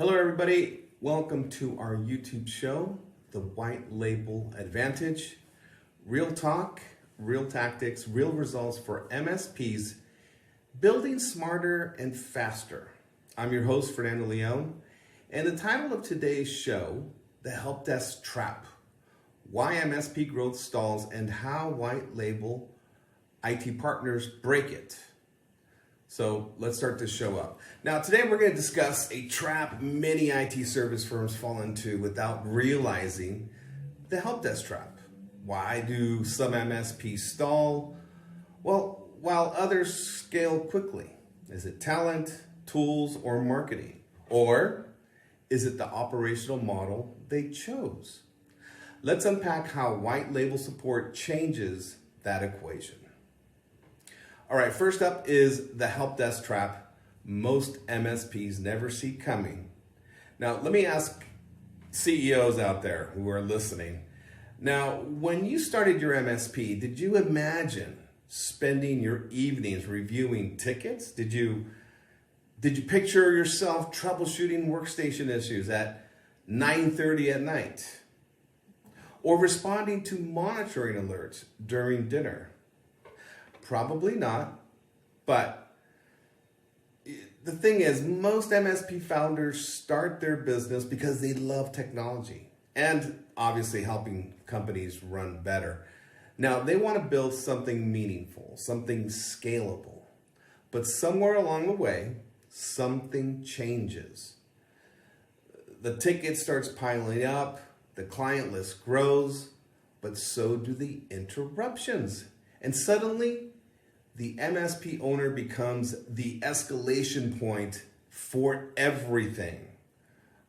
Hello everybody, welcome to our YouTube show, The White Label Advantage. Real talk, real tactics, real results for MSPs, building smarter and faster. I'm your host, Fernando Leon, and the title of today's show, The Help Desk Trap, Why MSP Growth Stalls and How White Label IT Partners Break It. So let's start this show up. Now today we're going to discuss a trap many IT service firms fall into without realizing the help desk trap. Why do some MSPs stall? Well, while others scale quickly. Is it talent, tools, or marketing? Or is it the operational model they chose? Let's unpack how white label support changes that equation. All right, first up is the help desk trap most MSPs never see coming. Now, let me ask CEOs out there who are listening. Now, when you started your MSP, did you imagine spending your evenings reviewing tickets? Did you picture yourself troubleshooting workstation issues at 9:30 at night? Or responding to monitoring alerts during dinner? Probably not, but the thing is, most MSP founders start their business because they love technology and obviously helping companies run better. Now, they want to build something meaningful, something scalable, but somewhere along the way, something changes. The ticket starts piling up, the client list grows, but so do the interruptions. And suddenly, the MSP owner becomes the escalation point for everything.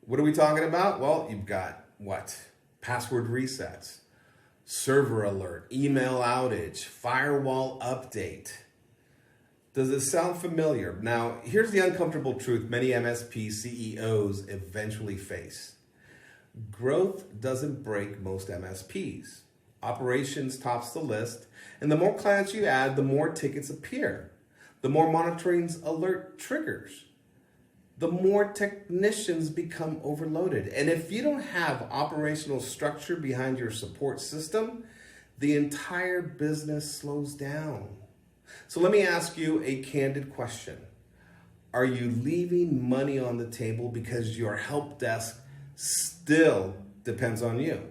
What are we talking about? Well, you've got what? Password resets, server alert, email outage, firewall update. Does it sound familiar? Now, here's the uncomfortable truth many MSP CEOs eventually face. Growth doesn't break most MSPs. Operations tops the list, and the more clients you add, the more tickets appear, the more monitoring's alert triggers, the more technicians become overloaded. And if you don't have operational structure behind your support system, the entire business slows down. So let me ask you a candid question. Are you leaving money on the table because your help desk still depends on you?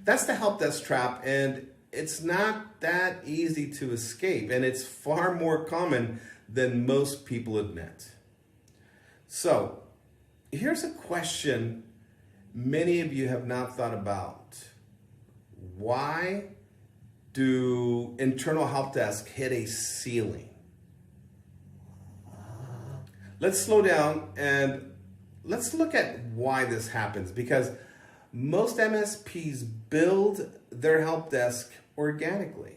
That's the help desk trap, and it's not that easy to escape, and it's far more common than most people admit. So, here's a question many of you have not thought about. Why do internal help desks hit a ceiling? Let's slow down and let's look at why this happens, because most MSPs build their help desk organically.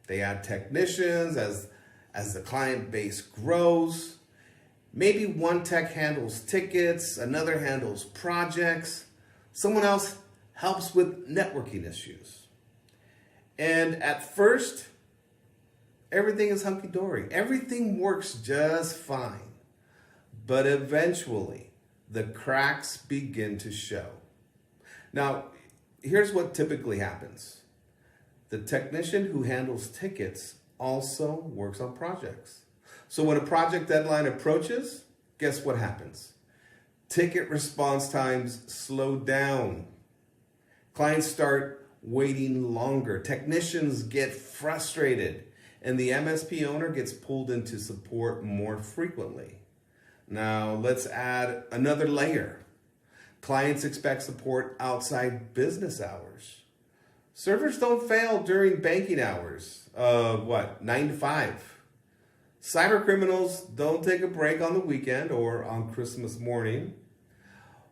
They add technicians as the client base grows. Maybe one tech handles tickets, another handles projects, someone else helps with networking issues. And at first, everything is hunky-dory. Everything works just fine. But eventually, the cracks begin to show. Now, here's what typically happens. The technician who handles tickets also works on projects. So when a project deadline approaches, guess what happens? Ticket response times slow down. Clients start waiting longer. Technicians get frustrated, and the MSP owner gets pulled into support more frequently. Now, let's add another layer. Clients expect support outside business hours. Servers don't fail during banking hours of 9 to 5. Cyber criminals don't take a break on the weekend or on Christmas morning.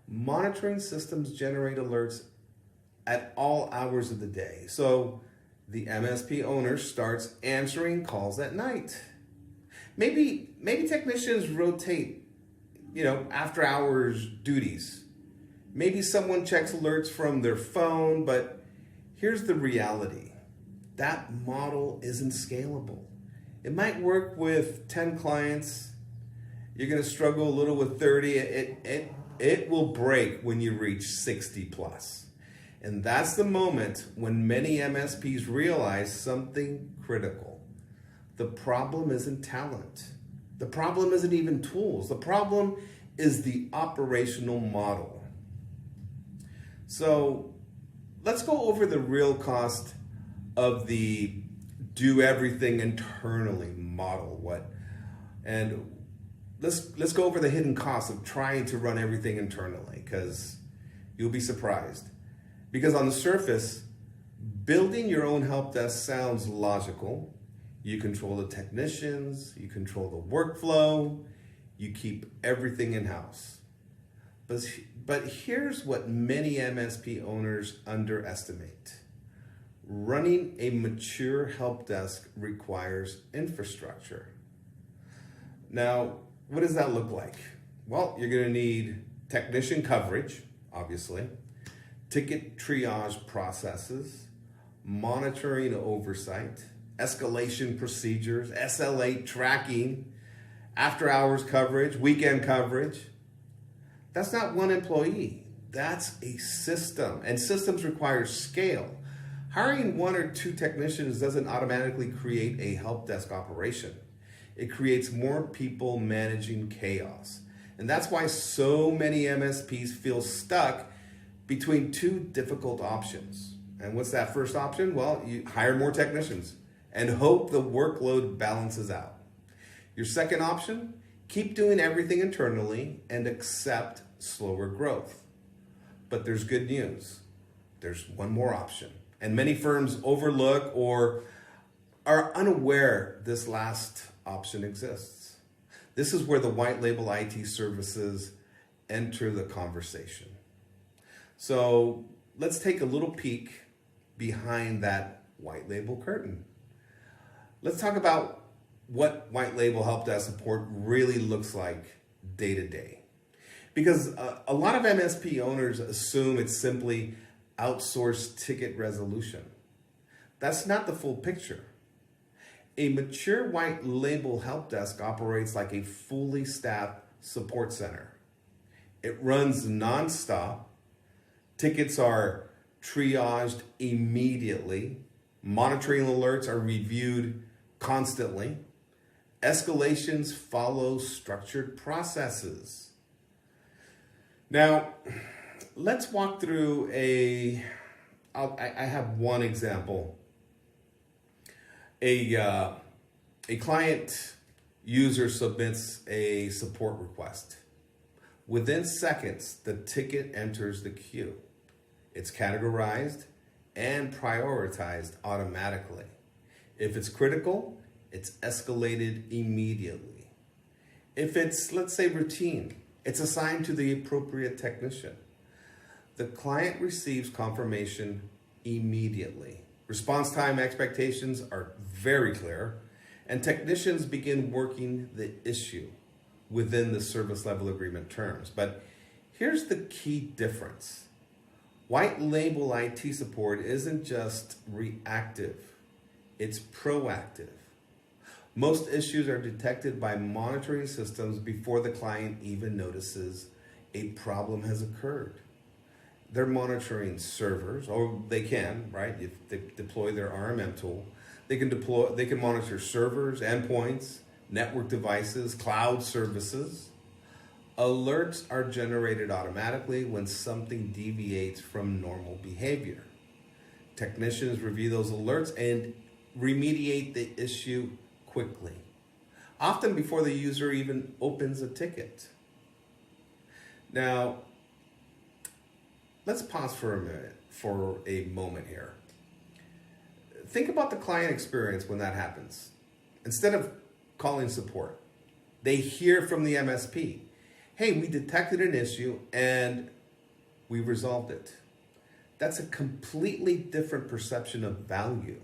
Monitoring systems generate alerts at all hours of the day. So the MSP owner starts answering calls at night. Maybe technicians rotate, after hours duties. Maybe someone checks alerts from their phone, but here's the reality. That model isn't scalable. It might work with 10 clients You're going to struggle a little with 30. It will break when you reach 60 plus. And that's the moment when many MSPs realize something critical. The problem isn't talent. The problem isn't even tools. The problem is the operational model. So let's go over the real cost of the do everything internally model. Let's go over the hidden costs of trying to run everything internally, because you'll be surprised. Because on the surface, building your own help desk sounds logical. You control the technicians, you control the workflow, you keep everything in-house. But here's what many MSP owners underestimate. Running a mature help desk requires infrastructure. Now, what does that look like? Well, you're going to need technician coverage, obviously, ticket triage processes, monitoring oversight, escalation procedures, SLA tracking, after-hours coverage, weekend coverage. That's not one employee. That's a system, and systems require scale. Hiring one or two technicians doesn't automatically create a help desk operation. It creates more people managing chaos. And that's why so many MSPs feel stuck between two difficult options. And what's that first option? Well, you hire more technicians and hope the workload balances out. Your second option, keep doing everything internally and accept slower growth. But there's good news. There's one more option. And many firms overlook or are unaware this last option exists. This is where the white label IT services enter the conversation. So let's take a little peek behind that white label curtain. Let's talk about what white label help desk support really looks like day to day. Because a lot of MSP owners assume it's simply outsourced ticket resolution. That's not the full picture. A mature white label help desk operates like a fully staffed support center. It runs nonstop. Tickets are triaged immediately. Monitoring alerts are reviewed constantly. Escalations follow structured processes. Now, let's walk through I have one example. A client user submits a support request. Within seconds, the ticket enters the queue. It's categorized and prioritized automatically. If it's critical, it's escalated immediately. If it's, let's say, routine, it's assigned to the appropriate technician. The client receives confirmation immediately. Response time expectations are very clear, and technicians begin working the issue within the service level agreement terms. But here's the key difference. White label IT support isn't just reactive, it's proactive. Most issues are detected by monitoring systems before the client even notices a problem has occurred. They're monitoring servers, or they can, right? If they deploy their RMM tool, they can monitor servers, endpoints, network devices, cloud services. Alerts are generated automatically when something deviates from normal behavior. Technicians review those alerts and remediate the issue quickly, often before the user even opens a ticket. Now, let's pause for a moment here. Think about the client experience when that happens. Instead of calling support, they hear from the MSP, hey, we detected an issue and we resolved it. That's a completely different perception of value.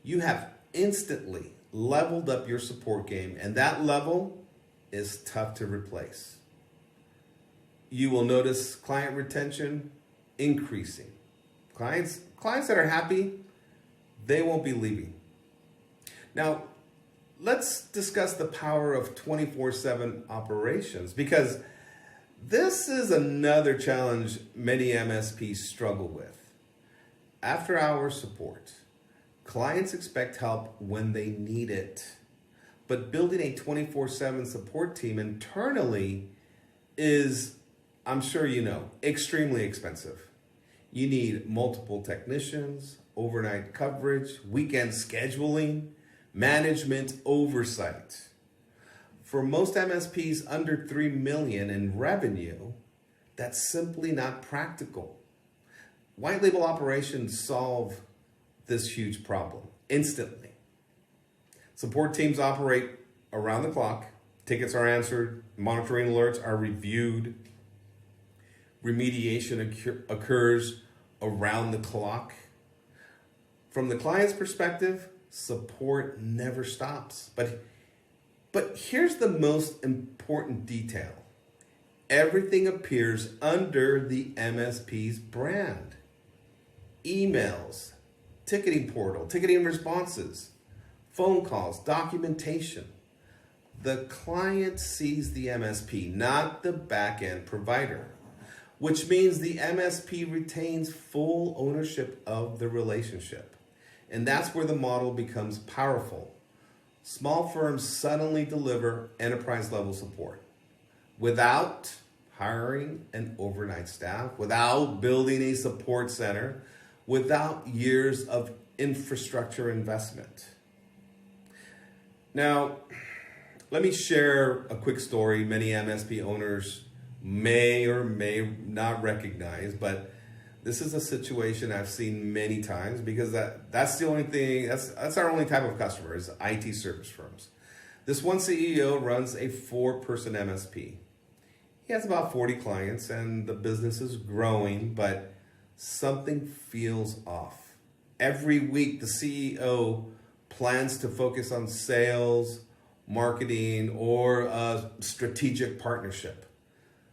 You have instantly leveled up your support game, and that level is tough to replace. You will notice client retention increasing. Clients that are happy, they won't be leaving. Now, let's discuss the power of 24/7 operations, because this is another challenge many MSPs struggle with. After hours support, clients expect help when they need it, but building a 24/7 support team internally is, I'm sure you know, extremely expensive. You need multiple technicians, overnight coverage, weekend scheduling, management oversight. For most MSPs under 3 million in revenue, that's simply not practical. White label operations solve this huge problem instantly. Support teams operate around the clock. Tickets are answered, monitoring alerts are reviewed, remediation occurs around the clock. From the client's perspective, support never stops. But here's the most important detail. Everything appears under the MSP's brand. Emails, ticketing portal, ticketing responses, phone calls, documentation. The client sees the MSP, not the back-end provider, which means the MSP retains full ownership of the relationship. And that's where the model becomes powerful. Small firms suddenly deliver enterprise-level support without hiring an overnight staff, without building a support center, without years of infrastructure investment. Now, let me share a quick story many MSP owners may or may not recognize, but this is a situation I've seen many times, because that's the only thing, that's our only type of customer, is IT service firms. This one CEO runs a 4-person MSP. He has about 40 clients and the business is growing, but something feels off. Every week, the CEO plans to focus on sales, marketing, or a strategic partnership.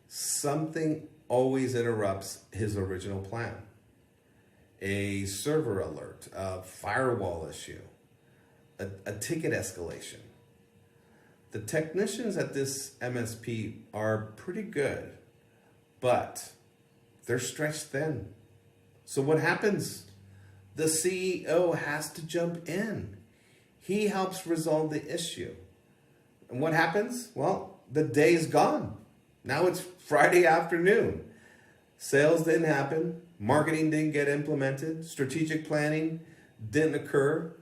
Something always interrupts his original plan. A server alert, a firewall issue, a ticket escalation. The technicians at this MSP are pretty good, but they're stretched thin. So what happens? The CEO has to jump in. He helps resolve the issue. And what happens? Well, the day is gone. Now it's Friday afternoon. Sales didn't happen. Marketing didn't get implemented. Strategic planning didn't occur.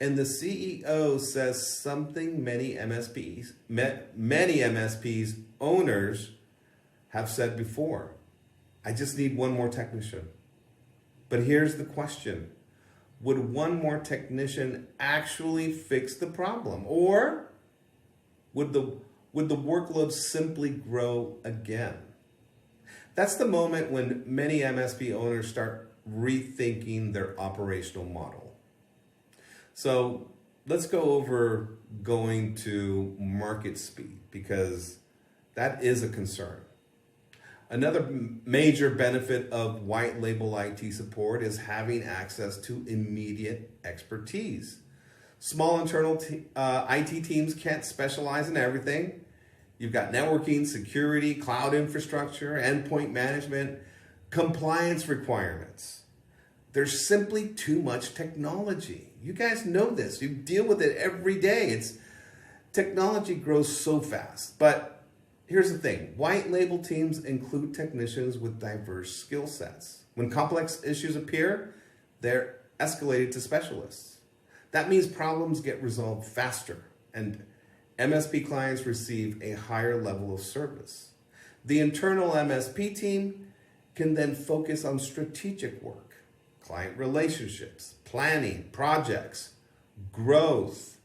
And the CEO says something many MSPs owners have said before. I just need one more technician. But here's the question. Would one more technician actually fix the problem? Or would the workload simply grow again? That's the moment when many MSP owners start rethinking their operational model. So let's go over going to market speed, because that is a concern. Another major benefit of white label IT support is having access to immediate expertise. Small internal IT teams can't specialize in everything. You've got networking, security, cloud infrastructure, endpoint management, compliance requirements. There's simply too much technology. You guys know this. You deal with it every day. Technology grows so fast. But here's the thing. White label teams include technicians with diverse skill sets. When complex issues appear, they're escalated to specialists. That means problems get resolved faster, and MSP clients receive a higher level of service. The internal MSP team can then focus on strategic work, client relationships, planning, projects, growth,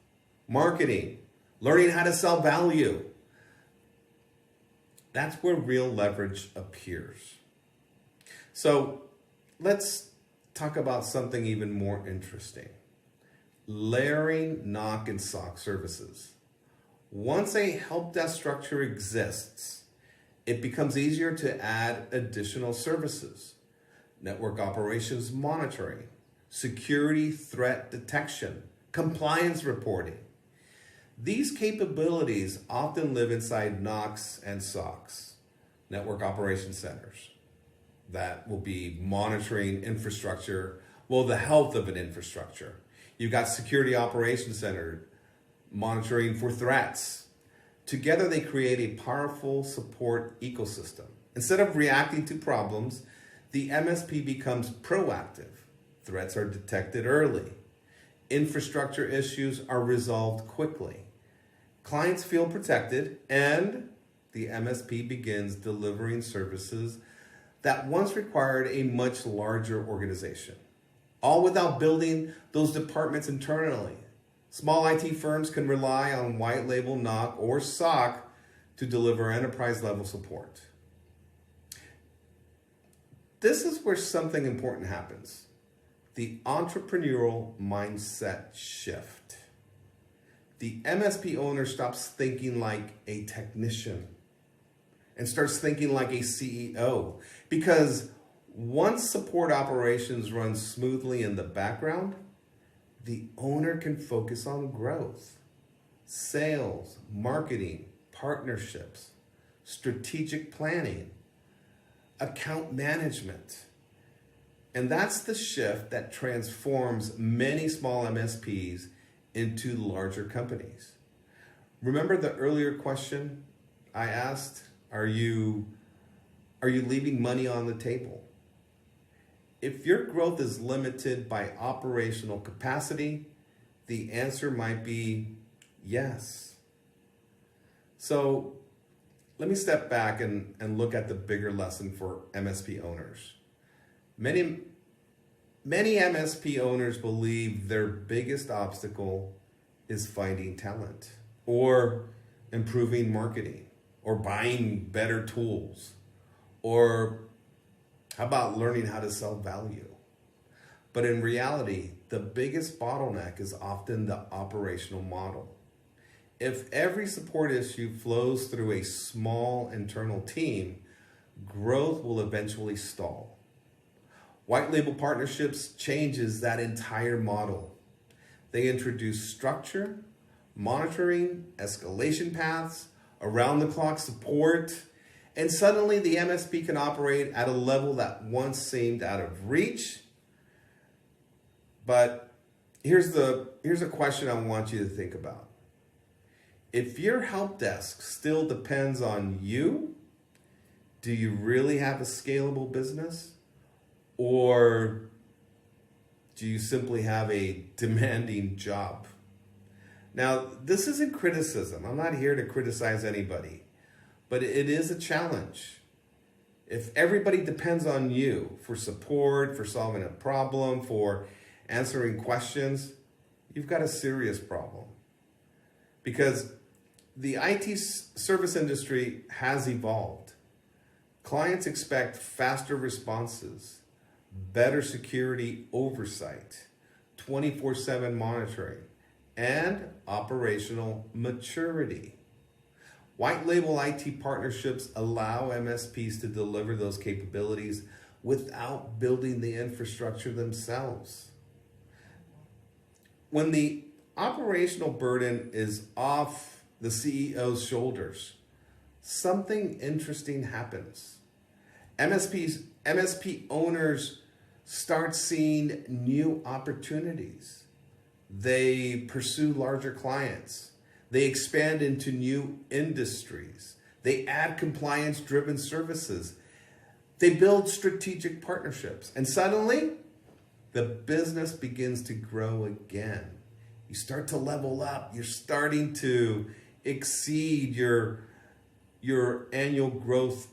marketing, learning how to sell value. That's where real leverage appears. So let's talk about something even more interesting. Layering NOC and SOC services. Once a help desk structure exists, it becomes easier to add additional services. Network operations monitoring, security threat detection, compliance reporting. These capabilities often live inside NOCs and SOCs, network operation centers, that will be monitoring infrastructure, well, the health of an infrastructure. You've got security operations center monitoring for threats. Together they create a powerful support ecosystem. Instead of reacting to problems, the MSP becomes proactive. Threats are detected early. Infrastructure issues are resolved quickly. Clients feel protected, and the MSP begins delivering services that once required a much larger organization, all without building those departments internally. Small IT firms can rely on white label NOC or SOC to deliver enterprise level support. This is where something important happens. The entrepreneurial mindset shift. The MSP owner stops thinking like a technician and starts thinking like a CEO, because once support operations run smoothly in the background, the owner can focus on growth, sales, marketing, partnerships, strategic planning, account management. And that's the shift that transforms many small MSPs into larger companies. Remember the earlier question I asked? Are you leaving money on the table? If your growth is limited by operational capacity, the answer might be yes. So let me step back and look at the bigger lesson for MSP owners. Many MSP owners believe their biggest obstacle is finding talent, or improving marketing, or buying better tools, or how about learning how to sell value? But in reality, the biggest bottleneck is often the operational model. If every support issue flows through a small internal team, growth will eventually stall. White label partnerships changes that entire model. They introduce structure, monitoring, escalation paths, around-the-clock support, and suddenly the MSP can operate at a level that once seemed out of reach. But here's a question I want you to think about. If your help desk still depends on you, do you really have a scalable business? Or do you simply have a demanding job? Now, this isn't criticism. I'm not here to criticize anybody, but it is a challenge. If everybody depends on you for support, for solving a problem, for answering questions, you've got a serious problem. Because the IT service industry has evolved. Clients expect faster responses, better security oversight, 24/7 monitoring, and operational maturity. White label IT partnerships allow MSPs to deliver those capabilities without building the infrastructure themselves. When the operational burden is off the CEO's shoulders, something interesting happens. MSP owners start seeing new opportunities. They pursue larger clients. They expand into new industries. They add compliance-driven services. They build strategic partnerships. And suddenly, the business begins to grow again. You start to level up. You're starting to exceed your annual growth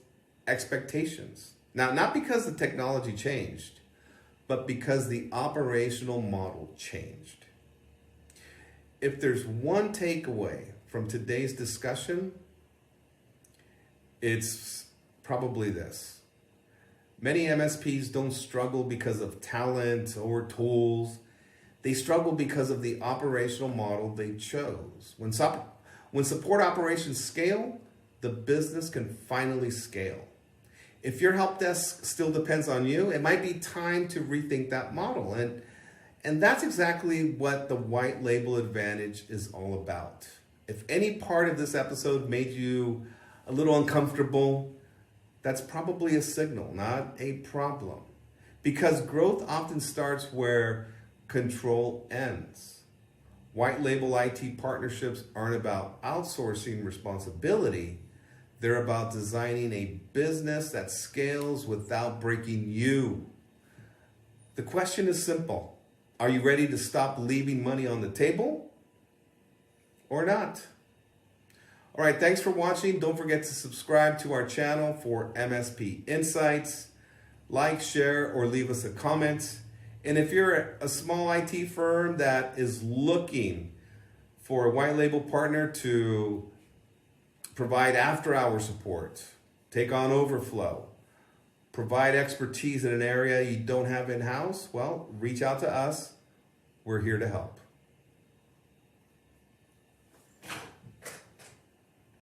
expectations. Now, not because the technology changed, but because the operational model changed. If there's one takeaway from today's discussion, it's probably this. Many MSPs don't struggle because of talent or tools. They struggle because of the operational model they chose. When support operations scale, the business can finally scale. If your help desk still depends on you, it might be time to rethink that model. And that's exactly what the white label advantage is all about. If any part of this episode made you a little uncomfortable, that's probably a signal, not a problem. Because growth often starts where control ends. White label IT partnerships aren't about outsourcing responsibility. They're about designing a business that scales without breaking you. The question is simple. Are you ready to stop leaving money on the table or not? All right, thanks for watching. Don't forget to subscribe to our channel for MSP insights. Like, share, or leave us a comment. And if you're a small IT firm that is looking for a white label partner to provide after-hour support, take on overflow, provide expertise in an area you don't have in-house, well, reach out to us. We're here to help.